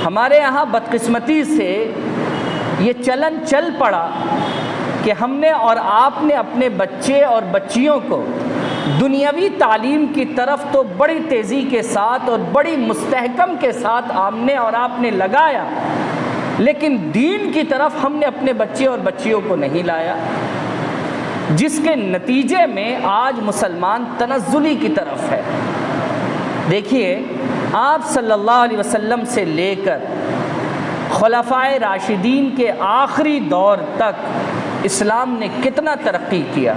ہمارے یہاں بدقسمتی سے یہ چلن چل پڑا کہ ہم نے اور آپ نے اپنے بچے اور بچیوں کو دنیاوی تعلیم کی طرف تو بڑی تیزی کے ساتھ اور بڑی مستحکم کے ساتھ ہم نے اور آپ نے لگایا، لیکن دین کی طرف ہم نے اپنے بچے اور بچیوں کو نہیں لایا، جس کے نتیجے میں آج مسلمان تنزلی کی طرف ہے۔ دیکھیے، آپ صلی اللہ علیہ وسلم سے لے کر خلفائے راشدین کے آخری دور تک اسلام نے کتنا ترقی کیا،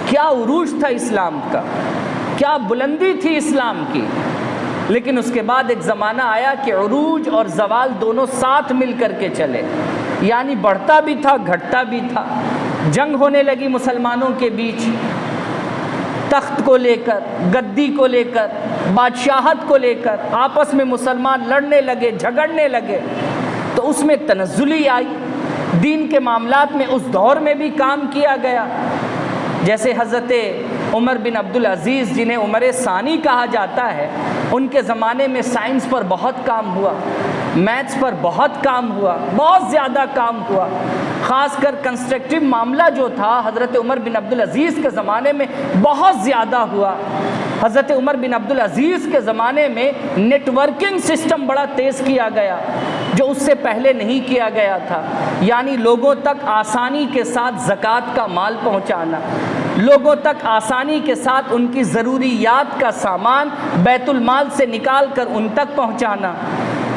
کیا عروج تھا اسلام کا، کیا بلندی تھی اسلام کی، لیکن اس کے بعد ایک زمانہ آیا کہ عروج اور زوال دونوں ساتھ مل کر کے چلے، یعنی بڑھتا بھی تھا گھٹتا بھی تھا۔ جنگ ہونے لگی مسلمانوں کے بیچ، تخت کو لے کر، گدی کو لے کر، بادشاہت کو لے کر آپس میں مسلمان لڑنے لگے، جھگڑنے لگے، تو اس میں تنزلی آئی۔ دین کے معاملات میں اس دور میں بھی کام کیا گیا، جیسے حضرت عمر بن عبدالعزیز جنہیں عمر ثانی کہا جاتا ہے، ان کے زمانے میں سائنس پر بہت کام ہوا، میتھس پر بہت کام ہوا، بہت زیادہ کام ہوا۔ خاص کر کنسٹرکٹیو معاملہ جو تھا حضرت عمر بن عبدالعزیز کے زمانے میں بہت زیادہ ہوا۔ حضرت عمر بن عبدالعزیز کے زمانے میں نیٹ ورکنگ سسٹم بڑا تیز کیا گیا، جو اس سے پہلے نہیں کیا گیا تھا، یعنی لوگوں تک آسانی کے ساتھ زکوٰۃ کا مال پہنچانا، لوگوں تک آسانی کے ساتھ ان کی ضروریات کا سامان بیت المال سے نکال کر ان تک پہنچانا،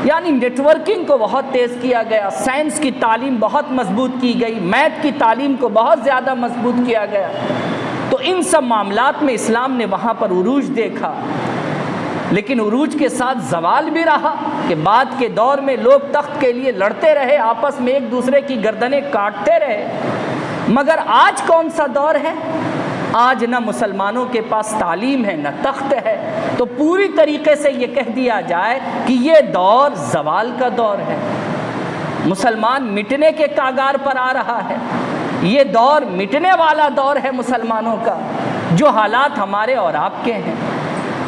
یعنی نیٹ ورکنگ کو بہت تیز کیا گیا۔ سائنس کی تعلیم بہت مضبوط کی گئی، میتھ کی تعلیم کو بہت زیادہ مضبوط کیا گیا۔ تو ان سب معاملات میں اسلام نے وہاں پر عروج دیکھا، لیکن عروج کے ساتھ زوال بھی رہا کہ بعد کے دور میں لوگ تخت کے لیے لڑتے رہے، آپس میں ایک دوسرے کی گردنیں کاٹتے رہے۔ مگر آج کون سا دور ہے؟ آج نہ مسلمانوں کے پاس تعلیم ہے، نہ تخت ہے، تو پوری طریقے سے یہ کہہ دیا جائے کہ یہ دور زوال کا دور ہے، مسلمان مٹنے کے کاغار پر آ رہا ہے، یہ دور مٹنے والا دور ہے مسلمانوں کا، جو حالات ہمارے اور آپ کے ہیں۔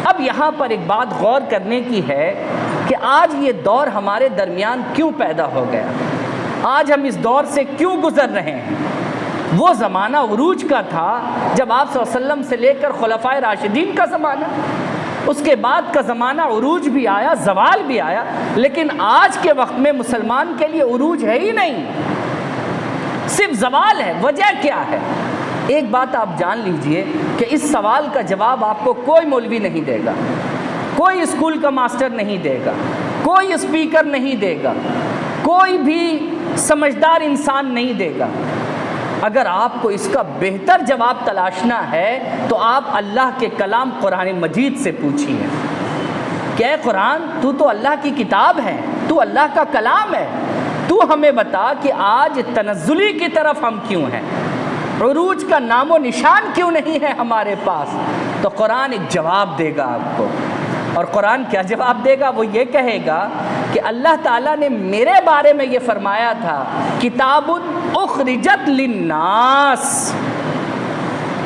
اب یہاں پر ایک بات غور کرنے کی ہے کہ آج یہ دور ہمارے درمیان کیوں پیدا ہو گیا، آج ہم اس دور سے کیوں گزر رہے ہیں۔ وہ زمانہ عروج کا تھا جب آپ صلی اللہ علیہ وسلم سے لے کر خلفائے راشدین کا زمانہ، اس کے بعد کا زمانہ عروج بھی آیا، زوال بھی آیا، لیکن آج کے وقت میں مسلمان کے لیے عروج ہے ہی نہیں، صرف زوال ہے۔ وجہ کیا ہے؟ ایک بات آپ جان لیجئے کہ اس سوال کا جواب آپ کو کوئی مولوی نہیں دے گا، کوئی اسکول کا ماسٹر نہیں دے گا، کوئی اسپیکر نہیں دے گا، کوئی بھی سمجھدار انسان نہیں دے گا۔ اگر آپ کو اس کا بہتر جواب تلاشنا ہے تو آپ اللہ کے کلام قرآن مجید سے پوچھیے کہ اے قرآن، تو اللہ کی کتاب ہے، تو اللہ کا کلام ہے، تو ہمیں بتا کہ آج تنزلی کی طرف ہم کیوں ہیں، عروج کا نام و نشان کیوں نہیں ہے ہمارے پاس۔ تو قرآن ایک جواب دے گا آپ کو، اور قرآن کیا جواب دے گا؟ وہ یہ کہے گا کہ اللہ تعالیٰ نے میرے بارے میں یہ فرمایا تھا، کتاب اخرجت للناس،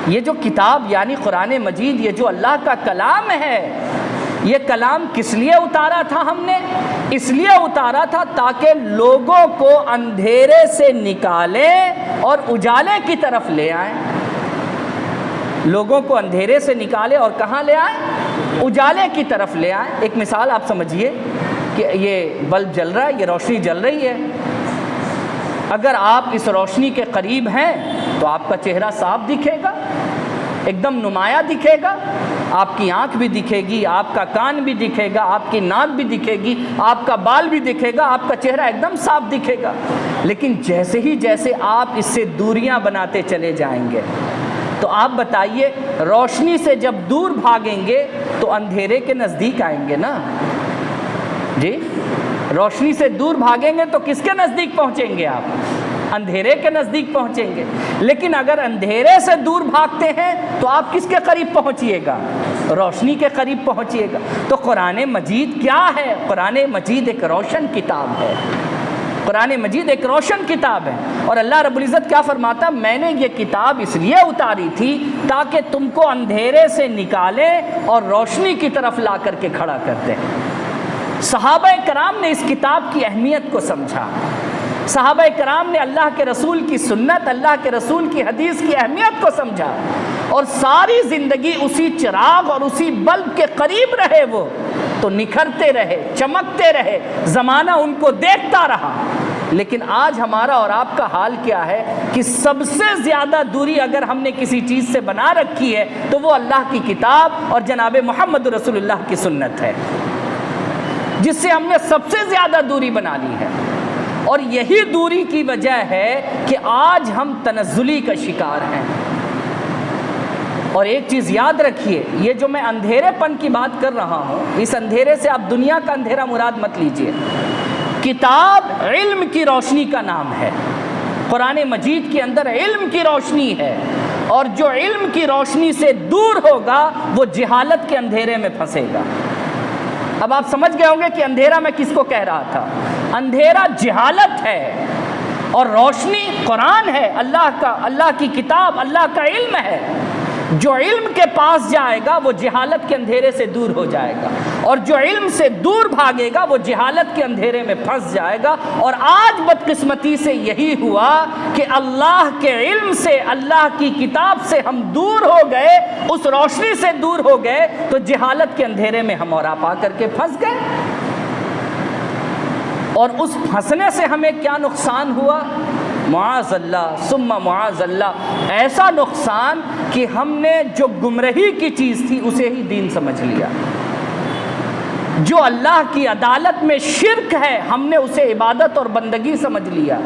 یہ جو کتاب یعنی قرآن مجید، یہ جو اللہ کا کلام ہے، یہ کلام کس لیے اتارا تھا ہم نے؟ اس لیے اتارا تھا تاکہ لوگوں کو اندھیرے سے نکالیں اور اجالے کی طرف لے آئیں، لوگوں کو اندھیرے سے نکالے اور کہاں لے آئیں؟ اجالے کی طرف لے آئیں۔ ایک مثال آپ سمجھیے کہ یہ بلب جل رہا ہے، یہ روشنی جل رہی ہے، اگر آپ اس روشنی کے قریب ہیں تو آپ کا چہرہ صاف دکھے گا، ایک دم نمایاں دکھے گا، آپ کی آنکھ بھی دکھے گی، آپ کا کان بھی دکھے گا، آپ کی ناک بھی دکھے گی، آپ کا بال بھی دکھے گا، آپ کا چہرہ ایک دم صاف دکھے گا۔ لیکن جیسے آپ اس سے دوریاں بناتے چلے جائیں گے تو آپ بتائیے، روشنی سے جب دور بھاگیں گے تو اندھیرے کے نزدیک آئیں گے نا جی؟ روشنی سے دور بھاگیں گے تو کس کے نزدیک پہنچیں گے آپ؟ اندھیرے کے نزدیک پہنچیں گے۔ لیکن اگر اندھیرے سے دور بھاگتے ہیں تو آپ کس کے قریب پہنچیے گا؟ روشنی کے قریب پہنچیے گا۔ تو قرآن مجید کیا ہے؟ قرآن مجید ایک روشن کتاب ہے، قرآن مجید ایک روشن کتاب ہے، اور اللہ رب العزت کیا فرماتا؟ میں نے یہ کتاب اس لیے اتاری تھی تاکہ تم کو اندھیرے سے نکالے اور روشنی کی طرف لا کر کے کھڑا کر دے۔ صحابہ کرام نے اس کتاب کی اہمیت کو سمجھا، صحابہ کرام نے اللہ کے رسول کی سنت، اللہ کے رسول کی حدیث کی اہمیت کو سمجھا، اور ساری زندگی اسی چراغ اور اسی بلب کے قریب رہے، وہ تو نکھرتے رہے، چمکتے رہے، زمانہ ان کو دیکھتا رہا۔ لیکن آج ہمارا اور آپ کا حال کیا ہے کہ سب سے زیادہ دوری اگر ہم نے کسی چیز سے بنا رکھی ہے تو وہ اللہ کی کتاب اور جناب محمد رسول اللہ کی سنت ہے، جس سے ہم نے سب سے زیادہ دوری بنا لی ہے۔ اور یہی دوری کی وجہ ہے کہ آج ہم تنزلی کا شکار ہیں۔ اور ایک چیز یاد رکھیے، یہ جو میں اندھیرے پن کی بات کر رہا ہوں، اس اندھیرے سے آپ دنیا کا اندھیرا مراد مت لیجئے۔ کتاب علم کی روشنی کا نام ہے، قرآن مجید کے اندر علم کی روشنی ہے، اور جو علم کی روشنی سے دور ہوگا وہ جہالت کے اندھیرے میں پھنسے گا۔ اب آپ سمجھ گئے ہوں گے کہ اندھیرا میں کس کو کہہ رہا تھا۔ اندھیرا جہالت ہے اور روشنی قرآن ہے، اللہ کی کتاب، اللہ کا علم ہے۔ جو علم کے پاس جائے گا وہ جہالت کے اندھیرے سے دور ہو جائے گا، اور جو علم سے دور بھاگے گا وہ جہالت کے اندھیرے میں پھنس جائے گا۔ اور آج بدقسمتی سے یہی ہوا کہ اللہ کے علم سے، اللہ کی کتاب سے ہم دور ہو گئے، اس روشنی سے دور ہو گئے، تو جہالت کے اندھیرے میں ہم اور آپ آ کر کے پھنس گئے۔ اور اس پھنسنے سے ہمیں کیا نقصان ہوا؟ معاذ اللہ ثم معاذ اللہ، ایسا نقصان کہ ہم نے جو گمراہی کی چیز تھی اسے ہی دین سمجھ لیا۔ جو اللہ کی عدالت میں شرک ہے ہم نے اسے عبادت اور بندگی سمجھ لیا۔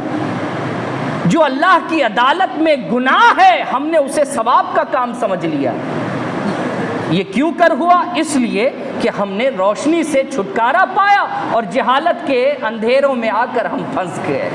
جو اللہ کی عدالت میں گناہ ہے ہم نے اسے ثواب کا کام سمجھ لیا۔ یہ کیوں کر ہوا؟ اس لیے کہ ہم نے روشنی سے چھٹکارا پایا اور جہالت کے اندھیروں میں آ کر ہم پھنس گئے۔